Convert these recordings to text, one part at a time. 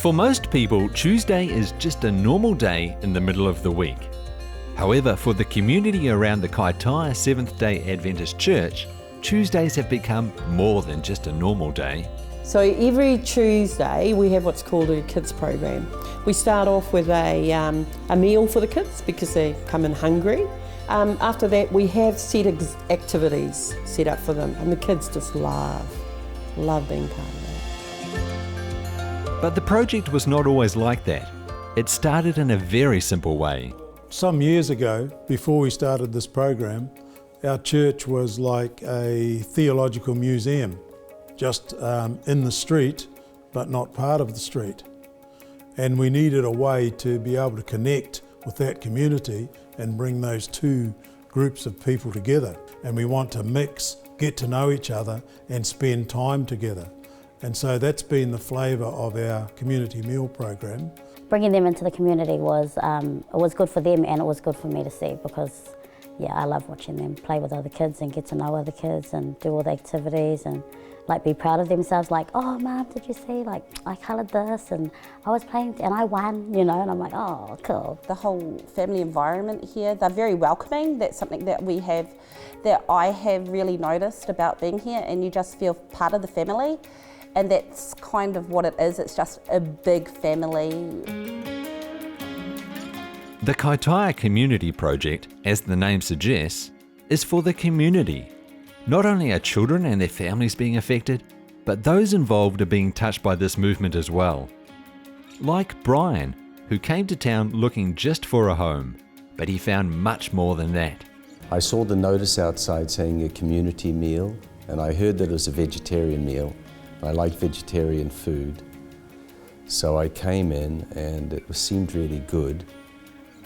For most people, Tuesday is just a normal day in the middle of the week. However, for the community around the Kaitaia Seventh-day Adventist Church, Tuesdays have become more than just a normal day. So every Tuesday we have what's called a kids program. We start off with a meal for the kids because they come in hungry. After that we have set activities set up for them, and the kids just love being part of that. But the project was not always like that. It started in a very simple way. Some years ago, before we started this program, our church was like a theological museum, just in the street, but not part of the street. And we needed a way to be able to connect with that community and bring those two groups of people together. And we want to mix, get to know each other and spend time together. And so that's been the flavour of our community meal program. Bringing them into the community was good for them, and it was good for me to see, because I love watching them play with other kids and get to know other kids and do all the activities and be proud of themselves, oh Mum, did you see, I coloured this and I was playing and I won, and I'm like, oh cool. The whole family environment here, they're very welcoming. That's something that we have, that I have really noticed about being here, and you just feel part of the family. And that's kind of what it is, it's just a big family. The Kaitaia Community Project, as the name suggests, is for the community. Not only are children and their families being affected, but those involved are being touched by this movement as well. Like Brian, who came to town looking just for a home, but he found much more than that. I saw the notice outside saying a community meal, and I heard that it was a vegetarian meal. I like vegetarian food, so I came in and it seemed really good.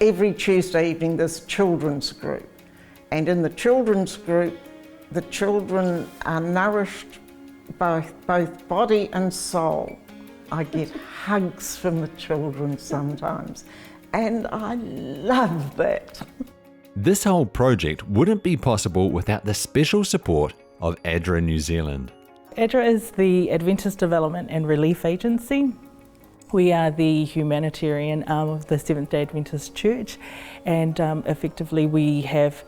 Every Tuesday evening there's children's group, and in the children's group the children are nourished both body and soul. I get hugs from the children sometimes, and I love that. This whole project wouldn't be possible without the special support of ADRA New Zealand. ADRA is the Adventist Development and Relief Agency. We are the humanitarian arm of the Seventh-day Adventist Church, and effectively we have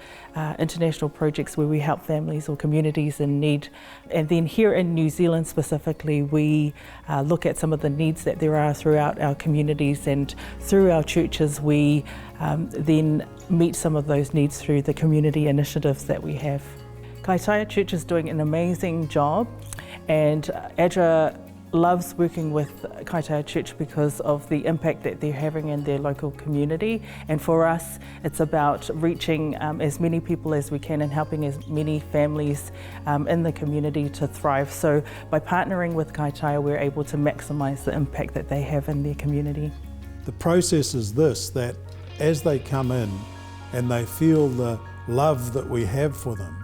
international projects where we help families or communities in need. And then here in New Zealand specifically, we look at some of the needs that there are throughout our communities, and through our churches we then meet some of those needs through the community initiatives that we have. Kaitaia Church is doing an amazing job, and ADRA loves working with Kaitaia Church because of the impact that they're having in their local community. And for us, it's about reaching as many people as we can and helping as many families in the community to thrive. So by partnering with Kaitaia, we're able to maximise the impact that they have in their community. The process is this, that as they come in and they feel the love that we have for them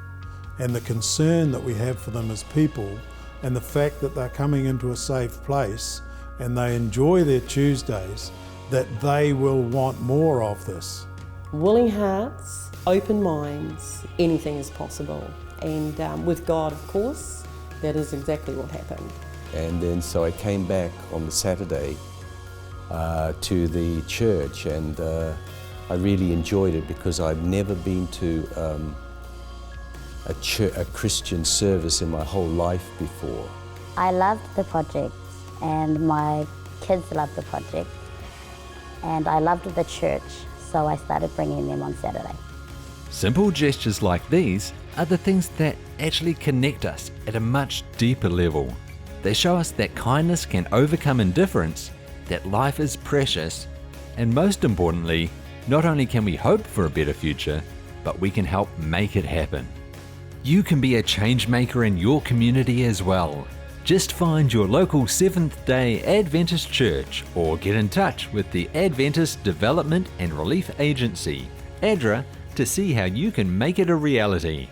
and the concern that we have for them as people, and the fact that they're coming into a safe place and they enjoy their Tuesdays, that they will want more of this. Willing hearts, open minds, anything is possible. And with God, of course, that is exactly what happened. And then so I came back on the Saturday to the church, and I really enjoyed it because I've never been to a Christian service in my whole life before. I loved the project, and my kids loved the project, and I loved the church, so I started bringing them on Saturday. Simple gestures like these are the things that actually connect us at a much deeper level. They show us that kindness can overcome indifference, that life is precious, and most importantly, not only can we hope for a better future, but we can help make it happen. You can be a change maker in your community as well. Just find your local Seventh-day Adventist church or get in touch with the Adventist Development and Relief Agency, ADRA, to see how you can make it a reality.